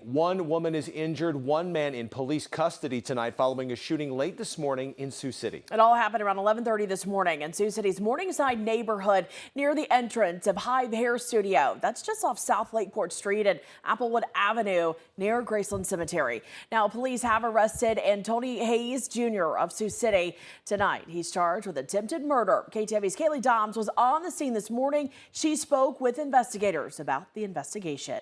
One woman is injured, one man in police custody tonight following a shooting late this morning in Sioux City. It all happened around 11:30 this morning in Sioux City's Morningside neighborhood near the entrance of Hive Hair Studio. That's just off South Lakeport Street and Applewood Avenue near Graceland Cemetery. Now, police have arrested Anthony Hayes Jr. of Sioux City tonight. He's charged with attempted murder. KTV's Kaylee Doms was on the scene this morning. She spoke with investigators about the investigation.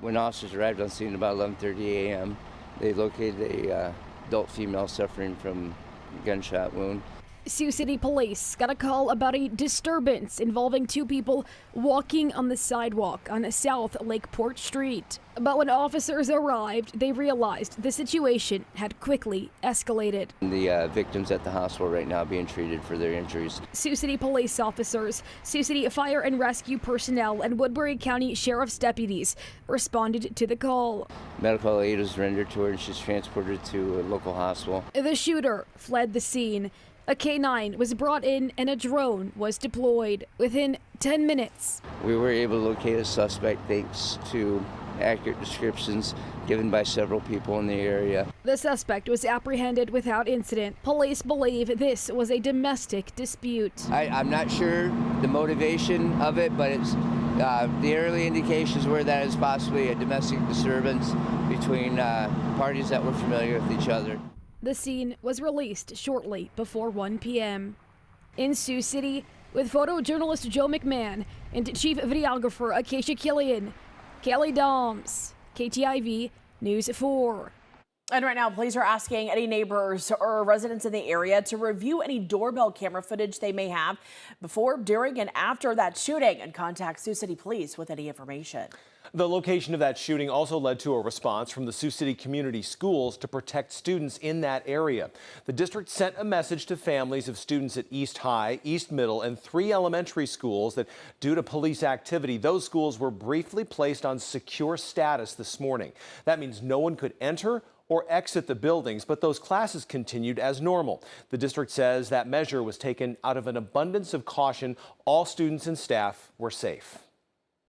When officers arrived on scene about 11:30 a.m., they located a adult female suffering from a gunshot wound. Sioux City police got a call about a disturbance involving two people walking on the sidewalk on South Lakeport Street. But when officers arrived, they realized the situation had quickly escalated. The victims at the hospital right now being treated for their injuries. Sioux City police officers, Sioux City Fire and Rescue personnel, and Woodbury County Sheriff's deputies responded to the call. Medical aid was rendered to her and she's transported to a local hospital. The shooter fled the scene. A K-9 was brought in and a drone was deployed. Within 10 minutes, we were able to locate a suspect thanks to accurate descriptions given by several people in the area. The suspect was apprehended without incident. Police believe this was a domestic dispute. I'm not sure the motivation of it, but it's the early indications were that it's possibly a domestic disturbance between parties that were familiar with each other. The scene was released shortly before 1 p.m. In Sioux City, with photojournalist Joe McMahon and chief videographer Acacia Killian, Kelly Doms, KTIV News 4. And right now, police are asking any neighbors or residents in the area to review any doorbell camera footage they may have before, during, and after that shooting and contact Sioux City Police with any information. The location of that shooting also led to a response from the Sioux City Community Schools to protect students in that area. The district sent a message to families of students at East High, East Middle, and 3 elementary schools that due to police activity, those schools were briefly placed on secure status this morning. That means no one could enter or exit the buildings, but those classes continued as normal. The district says that measure was taken out of an abundance of caution. All students and staff were safe.